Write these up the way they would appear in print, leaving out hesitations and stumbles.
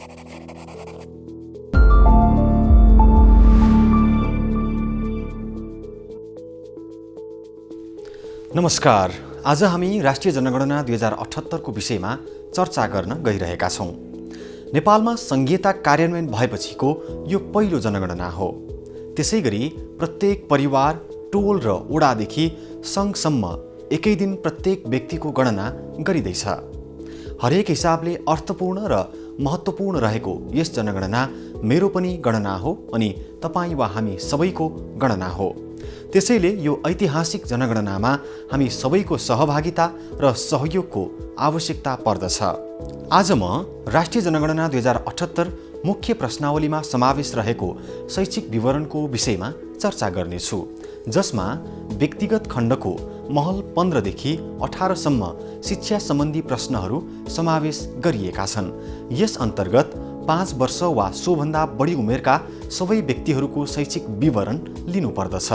नमस्कार। आज हामी राष्ट्रिय जनगणना 2078 को विषयमा चर्चा गर्न गइरहेका छौँ। नेपालमा संघीयता कार्यान्वयन भएपछिको यो पहिलो जनगणना हो। त्यसैगरी प्रत्येक परिवार, टोल र ओडादेखि सङ्घसम्म एकै दिन प्रत्येक व्यक्तिको गणना गरिँदैछ। हरेक हिसाबले अर्थपूर्ण र महत्त्वपूर्ण रहेको यस जनगणना मेरो पनि गणना हो अनि तपाईँ वा हामी सबैको गणना हो। त्यसैले यो ऐतिहासिक जनगणनामा हामी सबैको सहभागिता र सहयोगको आवश्यकता पर्दछ। आज म राष्ट्रिय जनगणना 2078 मुख्य प्रश्नावलीमा समावेश रहेको शैक्षिक विवरणको विषयमा चर्चा गर्नेछु, जसमा व्यक्तिगत खण्डको महल 15 देखि 18 सम्म शिक्षा सम्बन्धी प्रश्नहरू समावेश गरिएका छन्। यस अन्तर्गत 5 वर्ष वा सोभन्दा बढी उमेरका सबै व्यक्तिहरूको शैक्षिक विवरण लिनुपर्दछ।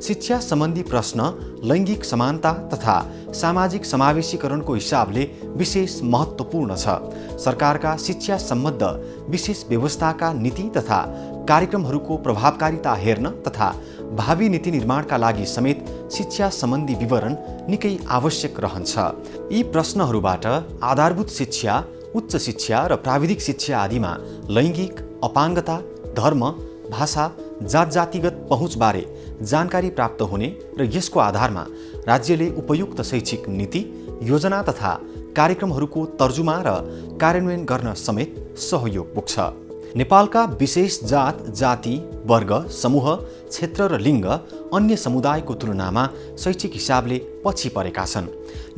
शिक्षा सम्बन्धी प्रश्न लैङ्गिक समानता तथा सामाजिक समावेशीकरणको हिसाबले विशेष महत्त्वपूर्ण छ। सरकारका शिक्षा सम्बद्ध विशेष व्यवस्थाका नीति तथा कार्यक्रमहरूको प्रभावकारिता हेर्न तथा भावी नीति निर्माणका लागि समेत शिक्षा सम्बन्धी विवरण निकै आवश्यक रहन्छ। यी प्रश्नहरूबाट आधारभूत शिक्षा, उच्च शिक्षा र प्राविधिक शिक्षा आदिमा लैङ्गिक, अपाङ्गता, धर्म, भाषा, जातजातिगत पहुँचबारे जानकारी प्राप्त हुने र यसको आधारमा राज्यले उपयुक्त शैक्षिक नीति, योजना तथा कार्यक्रमहरूको तर्जुमा र कार्यान्वयन गर्न समेत सहयोग पुग्छ। नेपालका विशेष जात, जाति, वर्ग, समूह, क्षेत्र र लिङ्ग अन्य समुदायको तुलनामा शैक्षिक हिसाबले पछि परेका छन्।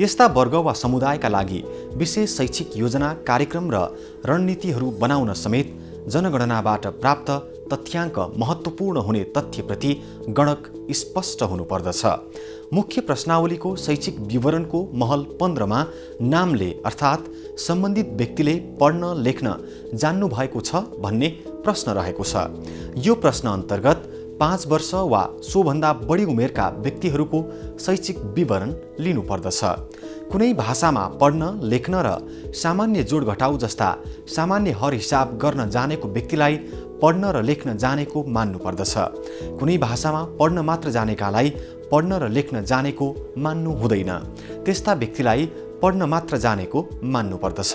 यस्ता वर्ग वा समुदायका लागि विशेष शैक्षिक योजना, कार्यक्रम र रणनीतिहरू बनाउन समेत जनगणनाबाट प्राप्त तथ्याङ्क महत्त्वपूर्ण हुने तथ्यप्रति गणक स्पष्ट हुनुपर्दछ। मुख्य प्रश्नावलीको शैक्षिक विवरणको महल 15 मा नामले अर्थात् सम्बन्धित व्यक्तिले पढ्न लेख्न जान्नु भएको छ भन्ने प्रश्न रहेको छ। यो प्रश्न अन्तर्गत 5 वर्ष वा सोभन्दा बढी उमेरका व्यक्तिहरूको शैक्षिक विवरण लिनुपर्दछ। कुनै भाषामा पढ्न, लेख्न र सामान्य जोड घटाउ जस्ता सामान्य हर हिसाब गर्न जानेको व्यक्तिलाई पढ्न र लेख्न जानेको मान्नुपर्दछ। कुनै भाषामा पढ्न मात्र जानेकालाई पढ्न र लेख्न जानेको मान्नु हुँदैन। त्यस्ता व्यक्तिलाई पढ्न मात्र जानेको मान्नुपर्दछ।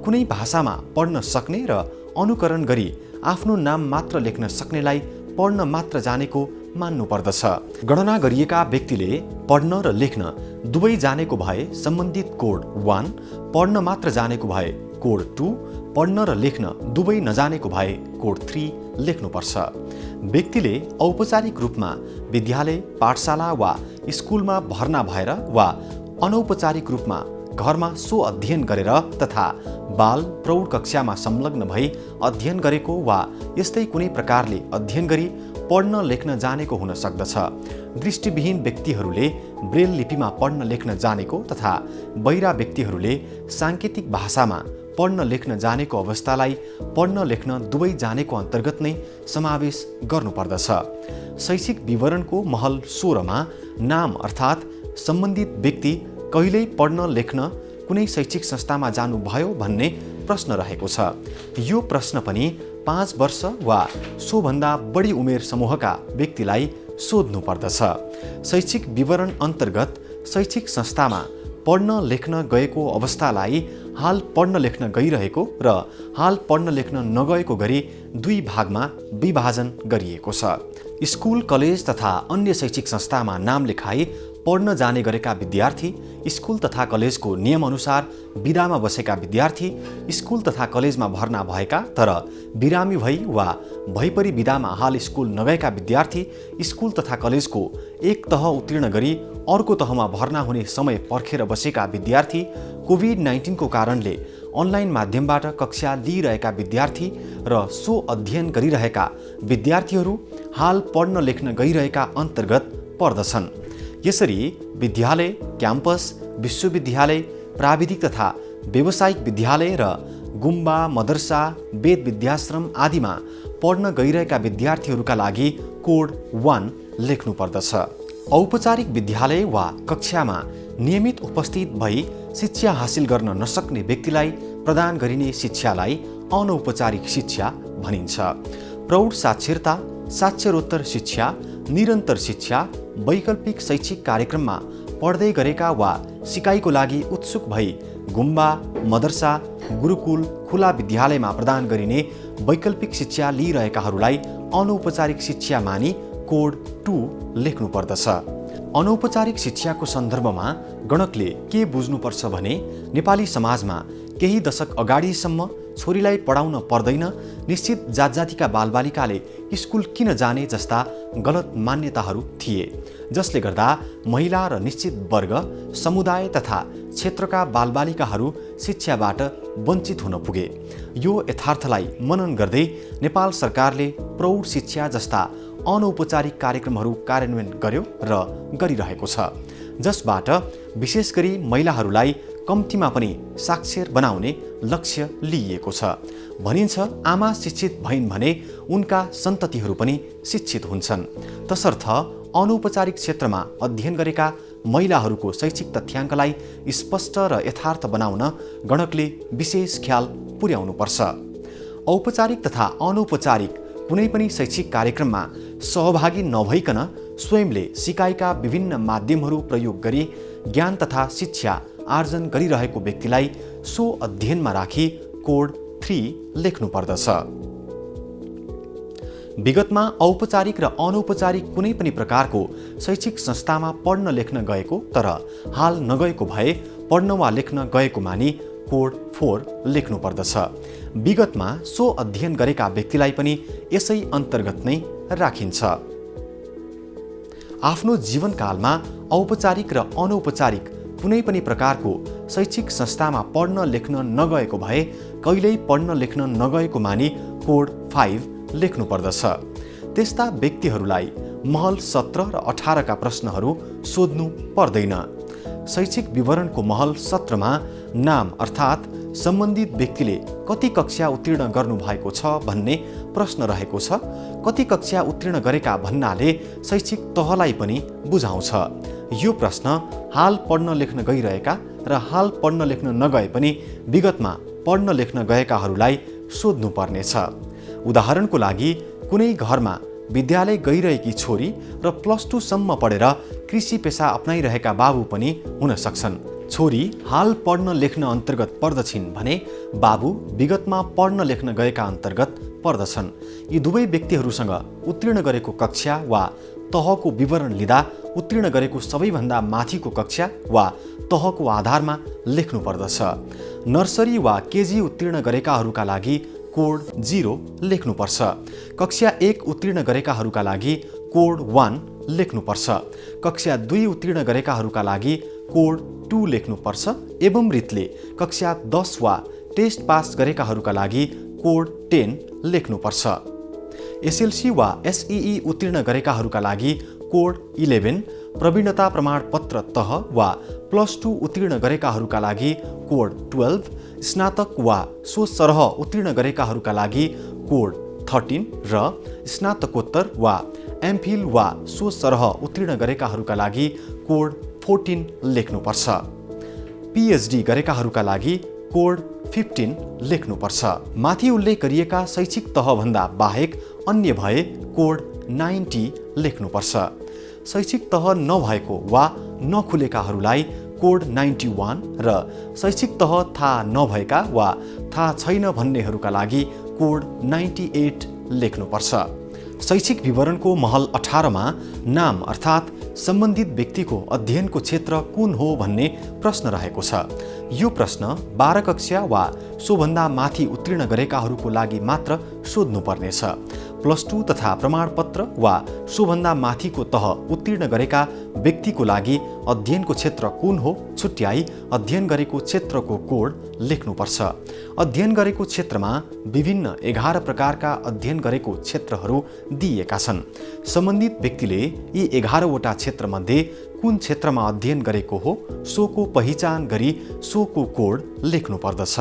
कुनै भाषामा पढ्न सक्ने र अनुकरण गरी आफ्नो नाम मात्र लेख्न सक्नेलाई पढ्न मात्र जानेको मान्नुपर्दछ। गणना गरिएका व्यक्तिले पढ्न र लेख्न दुवै जानेको भए सम्बन्धित कोड 1, पढ्न मात्र जानेको भए कोड 2, पढ्न र लेख्न दुवै नजानेको भए कोड 3 लेख्नुपर्छ। व्यक्तिले औपचारिक रूपमा विद्यालय, पाठशाला वा स्कुलमा भर्ना भएर वा अनौपचारिक रूपमा घरमा सो अध्ययन गरेर तथा बाल प्रौढ कक्षामा संलग्न भई अध्ययन गरेको वा यस्तै कुनै प्रकारले अध्ययन गरी पढ्न लेख्न जानेको हुन सक्दछ। दृष्टिविहीन व्यक्तिहरूले ब्रेल लिपिमा पढ्न लेख्न जानेको तथा बहिरा व्यक्तिहरूले साङ्केतिक भाषामा पढ्न लेख्न जानेको अवस्थालाई पढ्न लेख्न दुवै जानेको अन्तर्गत नै समावेश गर्नुपर्दछ। शैक्षिक विवरणको महल 16 मा नाम अर्थात् सम्बन्धित व्यक्ति कहिल्यै पढ्न लेख्न कुनै शैक्षिक संस्थामा जानुभयो भन्ने प्रश्न रहेको छ। यो प्रश्न पनि 5 वर्ष वा सोभन्दा बढी उमेर समूहका व्यक्तिलाई सोध्नुपर्दछ। शैक्षिक विवरण अन्तर्गत शैक्षिक संस्थामा पढ्न लेख्न गएको अवस्थालाई हाल पढ्न लेख्न गइरहेको र हाल पढ्न लेख्न नगएको गरी 2 भागमा विभाजन गरिएको छ। स्कुल, कलेज तथा अन्य शैक्षिक संस्थामा नाम लेखाई पढ्न जाने गरेका विद्यार्थी, स्कुल तथा कलेजको नियमअनुसार बिदामा बसेका विद्यार्थी, स्कुल तथा कलेजमा भर्ना भएका तर बिरामी भई वा भइपरि बिदामा हाल स्कुल नगएका विद्यार्थी, स्कुल तथा कलेजको एक तह उत्तीर्ण गरी अर्को तहमा भर्ना हुने समय पर्खेर बसेका विद्यार्थी, कोभिड-19 को कारणले अनलाइन माध्यमबाट कक्षा लिइरहेका विद्यार्थी र सो अध्ययन गरिरहेका विद्यार्थीहरू हाल पढ्न लेख्न गइरहेका अन्तर्गत पर्दछन्। यसरी विद्यालय, क्याम्पस, विश्वविद्यालय, प्राविधिक तथा व्यावसायिक विद्यालय र गुम्बा, मदरसा, वेद विद्याश्रम आदिमा पढ्न गइरहेका विद्यार्थीहरूका लागि कोड 1 लेख्नुपर्दछ। औपचारिक विद्यालय वा कक्षामा नियमित उपस्थित भई शिक्षा हासिल गर्न नसक्ने व्यक्तिलाई प्रदान गरिने शिक्षालाई अनौपचारिक शिक्षा भनिन्छ। प्रौढ साक्षरता, साक्षरोत्तर शिक्षा, निरन्तर शिक्षा, वैकल्पिक शैक्षिक कार्यक्रममा पढ्दै गरेका वा सिकाइको लागि उत्सुक भई गुम्बा, मदरसा, गुरुकुल, खुला विद्यालयमा प्रदान गरिने वैकल्पिक शिक्षा लिइरहेकाहरूलाई अनौपचारिक शिक्षा मानी कोड 2 लेख्नु पर्दछ। अनौपचारिक शिक्षाको सन्दर्भमा गणकले के बुझ्नुपर्छ भने नेपाली समाजमा केही दशक अगाडिसम्म छोरीलाई पढाउन पर्दैन, निश्चित जातजातिका बालबालिकाले स्कुल किन जाने जस्ता गलत मान्यताहरू थिए, जसले गर्दा महिला र निश्चित वर्ग, समुदाय तथा क्षेत्रका बालबालिकाहरू शिक्षाबाट वञ्चित हुन पुगे। यो यथार्थलाई मनन गर्दै नेपाल सरकारले प्रौढ शिक्षा जस्ता अनौपचारिक कार्यक्रमहरू कार्यान्वयन गर्यो र गरिरहेको छ, जसबाट विशेष गरी महिलाहरूलाई कम्तीमा पनि साक्षर बनाउने लक्ष्य लिइएको छ। भनिन्छ आमा शिक्षित भइन् भने उनका सन्ततिहरू पनि शिक्षित हुन्छन्। तसर्थ अनौपचारिक क्षेत्रमा अध्ययन गरेका महिलाहरूको शैक्षिक तथ्याङ्कलाई स्पष्ट र यथार्थ बनाउन गणकले विशेष ख्याल पुर्याउनुपर्छ। औपचारिक तथा अनौपचारिक कुनै पनि शैक्षिक कार्यक्रममा सहभागी नभइकन स्वयंले सिकाइका विभिन्न माध्यमहरू प्रयोग गरी ज्ञान तथा शिक्षा आर्जन गरिरहेको व्यक्तिलाई सो अध्ययनमा राखी कोड 3 लेख्नु पर्दछ। विगतमा औपचारिक र अनौपचारिक कुनै पनि प्रकारको शैक्षिक संस्थामा पढ्न लेख्न गएको तर हाल नगएको भए पढ्न वा लेख्न गएको मानी कोड 4 लेख्नु पर्दछ। विगतमा सो अध्ययन गरेका व्यक्तिलाई पनि यसै अन्तर्गत नै राखिन्छ। आफ्नो जीवनकालमा औपचारिक र अनौपचारिक कुनै पनि प्रकारको शैक्षिक संस्थामा पढ्न लेख्न नगएको भए कहिल्यै पढ्न लेख्न नगएको मानी कोड 5 लेख्नु पर्दछ। त्यस्ता व्यक्तिहरूलाई महल 17 र 18 का प्रश्नहरू सोध्नु पर्दैन। शैक्षिक विवरणको महल 17 मा नाम अर्थात् सम्बन्धित व्यक्तिले कति कक्षा उत्तीर्ण गर्नु भएको छ भन्ने प्रश्न रहेको छ। कति कक्षा उत्तीर्ण गरेका भन्नाले शैक्षिक तहलाई पनि बुझाउँछ। यो प्रश्न हाल पढ्न लेख्न गइरहेका र हाल पढ्न लेख्न नगए पनि विगतमा पढ्न लेख्न गएकाहरूलाई सोध्नु पर्नेछ। उदाहरणको लागि कुनै घरमा विद्यालय गइरहेकी छोरी र +2 सम्म पढेर कृषि पेशा अपनाइरहेका बाबु पनि हुन सक्छन्। छोरी हाल पढ्न लेख्न अन्तर्गत पर्दछिन् भने बाबु विगतमा पढ्न लेख्न गएका अन्तर्गत पर्दछन्। यी दुवै व्यक्तिहरूसँग उत्तीर्ण गरेको कक्षा वा तहको विवरण लिँदा उत्तीर्ण गरेको सबैभन्दा माथिको कक्षा वा तहको आधारमा लेख्नु पर्दछ। नर्सरी वा केजी उत्तीर्ण गरेकाहरूका लागि कोड 0 लेख्नुपर्छ। कक्षा 1 उत्तीर्ण गरेकाहरूका लागि कोड 1 लेख्नुपर्छ। कक्षा 2 उत्तीर्ण गरेकाहरूका लागि कोड 2 लेख्नुपर्छ। एवं रीतले कक्षा 10 वा टेस्ट पास गरेकाहरूका लागि कोड 10 लेख्नुपर्छ। एसएलसी वा एसईई उत्तीर्ण गरेकाहरूका लागि कोड 11, प्रवीणता प्रमाणपत्र तह वा +2 उत्तीर्ण गरेकाहरूका लागि कोड 12, स्नातक वा सो सरह उत्तीर्ण गरेकाहरूका लागि कोड 13 र स्नातकोत्तर वा एमफिल वा सो सरह उत्तीर्ण गरेकाहरूका लागि कोड 14 लेख्नुपर्छ। पीएचडी गरेकाहरूका लागि कोड 15 लेख्नुपर्छ। माथि उल्लेख गरिएका शैक्षिक तहभन्दा बाहेक अन्य भए कोड 90 लेख्नुपर्छ। शैक्षिक तह नभएको वा नखुलेकाहरूलाई कोड 91 र शैक्षिक तह थाहा नभएका वा थाहा छैन भन्नेहरूका लागि कोड 98 लेख्नुपर्छ। शैक्षिक विवरणको महल 18 मा नाम अर्थात् सम्बन्धित व्यक्तिको अध्ययनको क्षेत्र कुन हो भन्ने प्रश्न रहेको छ। यो प्रश्न 12 कक्षा वा सोभन्दा माथि उत्तीर्ण गरेकाहरूको लागि मात्र सोध्नुपर्नेछ। +2 तथा प्रमाणपत्र वा सोभन्दा माथिको तह उत्तीर्ण गरेका व्यक्तिको लागि अध्ययनको क्षेत्र कुन हो छुट्याई अध्ययन गरेको क्षेत्रको कोड लेख्नुपर्छ। अध्ययन गरेको क्षेत्रमा विभिन्न 11 प्रकारका अध्ययन गरेको क्षेत्रहरू दिइएका छन्। सम्बन्धित व्यक्तिले यी 11 वटा क्षेत्रमध्ये कुन क्षेत्रमा अध्ययन गरेको हो सोको पहिचान गरी सोको कोड लेख्नु पर्दछ।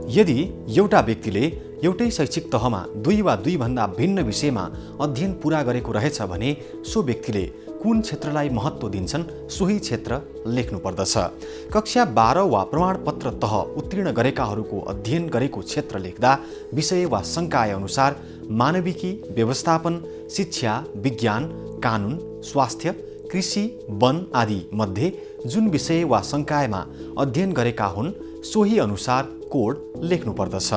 यदि एउटा व्यक्तिले एउटै शैक्षिक तहमा 2 वा 2 भन्दा भिन्न विषयमा अध्ययन पूरा गरेको रहेछ भने सो व्यक्तिले कुन क्षेत्रलाई महत्त्व दिन्छन् सोही क्षेत्र लेख्नुपर्दछ। कक्षा 12 वा प्रमाणपत्र तह उत्तीर्ण गरेकाहरूको अध्ययन गरेको क्षेत्र लेख्दा विषय वा संकाय अनुसार मानविकी, व्यवस्थापन, शिक्षा, विज्ञान, कानुन, स्वास्थ्य, कृषि, वन आदि मध्ये जुन विषय वा संकायमा अध्ययन गरेका हुन् सोही अनुसार कोड लेख्नुपर्दछ।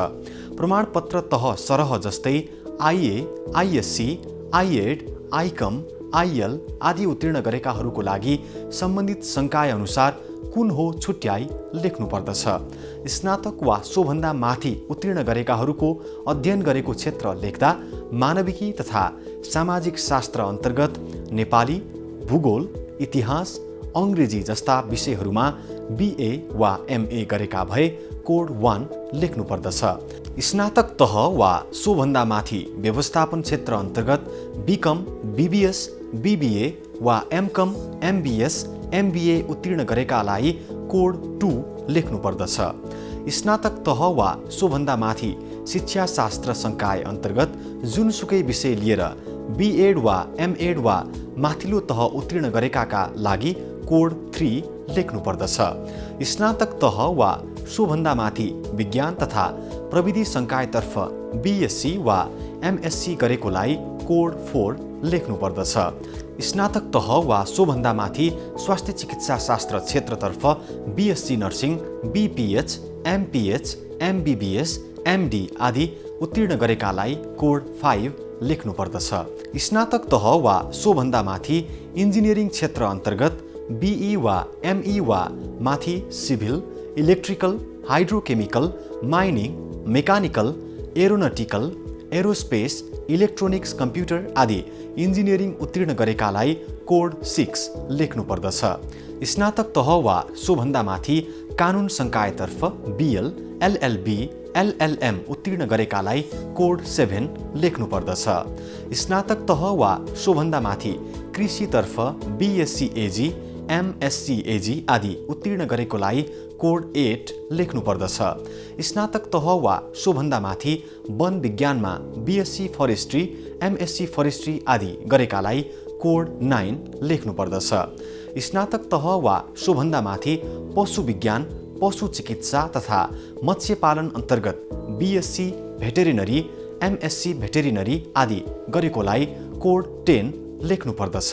प्रमाणपत्र तह सरह जस्तै आइए, आइएससी, आइएड, आइकम, आइएल आदि उत्तीर्ण गरेकाहरूको लागि सम्बन्धित संकाय अनुसार कुन हो छुट्याई लेख्नुपर्दछ। स्नातक वा सोभन्दा माथि उत्तीर्ण गरेकाहरूको अध्ययन गरेको क्षेत्र लेख्दा मानविकी तथा सामाजिक शास्त्र अन्तर्गत नेपाली, भूगोल, इतिहास, अङ्ग्रेजी जस्ता विषयहरूमा बिए वा एमए गरेका भए कोड 1 लेख्नुपर्दछ। स्नातक तह वा सोभन्दा माथि व्यवस्थापन क्षेत्र अन्तर्गत बिकम, बिबिएस, बिबिए वा एमकम, एमबिएस, एमबिए उत्तीर्ण गरेकालाई कोड 2 लेख्नुपर्दछ। स्नातक तह वा सोभन्दा माथि शिक्षा शास्त्र संकाय अन्तर्गत जुनसुकै विषय लिएर बिएड वा एमएड वा माथिल्लो तह उत्तीर्ण गरेकाका लागि कोड 3 लेख्नुपर्दछ। स्नातक तह वा सोभन्दा माथि विज्ञान तथा प्रविधि संकायतर्फ बिएससी वा एमएससी गरेकोलाई कोड 4 लेख्नुपर्दछ। स्नातक तह वा सोभन्दा माथि स्वास्थ्य चिकित्सा शास्त्र क्षेत्रतर्फ बिएससी नर्सिङ, बिपिएच, एमपिएच, एमबिबिएस, एमडी आदि उत्तीर्ण गरेकालाई कोड 5 लेख्नुपर्दछ। स्नातक तह वा सोभन्दा माथि इन्जिनियरिङ क्षेत्र अन्तर्गत बिई वा एमई वा माथि civil, electrical, hydrochemical, mining, mechanical, aeronautical, aerospace, electronics, computer आदि इन्जिनियरिङ उत्तीर्ण गरेकालाई कोड 6 लेख्नुपर्दछ। स्नातक तह वा सोभन्दा माथि कानुन संकायतर्फ बिएल, एलएलबी, एलएलएम उत्तीर्ण गरेकालाई कोड 7 लेख्नुपर्दछ। स्नातक तह वा सोभन्दा माथि कृषितर्फ बिएससी एजी, एमएससी एजी आदि उत्तीर्ण गरेकोलाई कोड 8 लेख्नुपर्दछ। स्नातक तह वा सोभन्दा माथि वन विज्ञानमा बिएससी फरेस्ट्री, एमएससी फरेस्ट्री आदि गरेकालाई कोड 9 लेख्नुपर्दछ। स्नातक तह वा सोभन्दा माथि पशु विज्ञान, पशु चिकित्सा तथा मत्स्यपालन अन्तर्गत बिएससी भेटेरिनरी, एमएससी भेटेरिनरी आदि गरेकोलाई कोड 10 लेख्नुपर्दछ।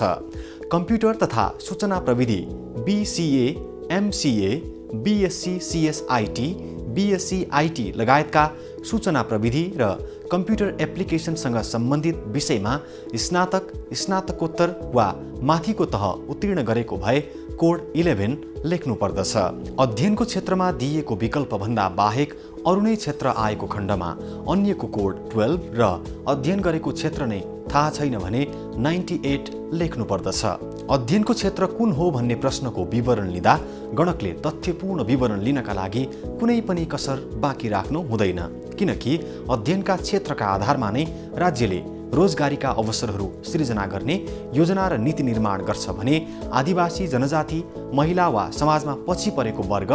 कम्प्युटर तथा सूचना प्रविधि BCA, MCA, BSc CSIT, BSc IT लगायतका सूचना प्रविधि र कम्प्युटर एप्लिकेसनसँग सम्बन्धित विषयमा स्नातक, स्नातकोत्तर वा माथिको तह उत्तीर्ण गरेको भए कोड 11 लेख्नुपर्दछ। अध्ययनको क्षेत्रमा दिइएको विकल्पभन्दा बाहेक अरू नै क्षेत्र आएको खण्डमा अन्यको कोड 12 र अध्ययन गरेको क्षेत्र नै थाहा छैन भने 98 लेख्नुपर्दछ। अध्ययनको क्षेत्र कुन हो भन्ने प्रश्नको विवरण लिँदा गणकले तथ्यपूर्ण विवरण लिनका लागि कुनै पनि कसर बाँकी राख्नु हुँदैन, किनकि अध्ययनका क्षेत्रका आधारमा नै राज्यले रोजगारीका अवसरहरू सृजना गर्ने योजना र नीति निर्माण गर्छ भने आदिवासी जनजाति, महिला वा समाजमा पछि परेको वर्ग,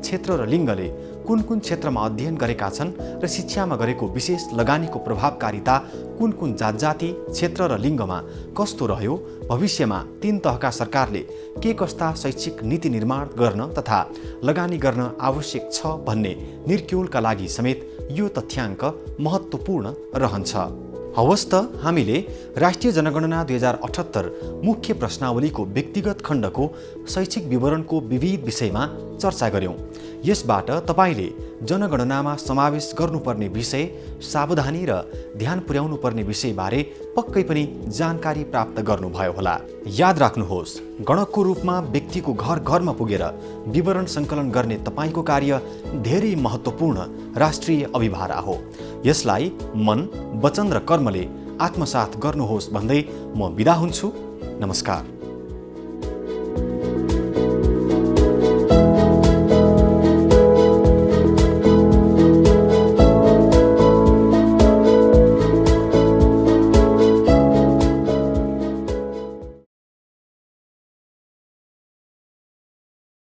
क्षेत्र र लिङ्गले कुन कुन क्षेत्रमा अध्ययन गरेका छन् र शिक्षामा गरेको विशेष लगानीको प्रभावकारिता कुन कुन जातजाति, क्षेत्र र लिङ्गमा कस्तो रह्यो, भविष्यमा 3 तहका सरकारले के कस्ता शैक्षिक नीति निर्माण गर्न तथा लगानी गर्न आवश्यक छ भन्ने निर्क्युलका लागि समेत यो तथ्याङ्क महत्त्वपूर्ण रहन्छ। हवस् त हामीले राष्ट्रिय जनगणना 2078 मुख्य प्रश्नावलीको व्यक्तिगत खण्डको शैक्षिक विवरणको विविध विषयमा चर्चा गर्यौं। यसबाट तपाईले जनगणनामा समावेश गर्नुपर्ने विषय, सावधानी र ध्यान पुर्याउनु पर्ने विषयबारे पक्कै पनि जानकारी प्राप्त गर्नुभयो होला। याद राख्नुहोस्, गणकको रूपमा व्यक्तिको घर घरमा पुगेर विवरण सङ्कलन गर्ने तपाईको कार्य धेरै महत्त्वपूर्ण राष्ट्रिय अभिभारा हो। यसलाई मन, वचन र कर्मले आत्मसात गर्नुहोस् भन्दै म बिदा हुन्छु। नमस्कार।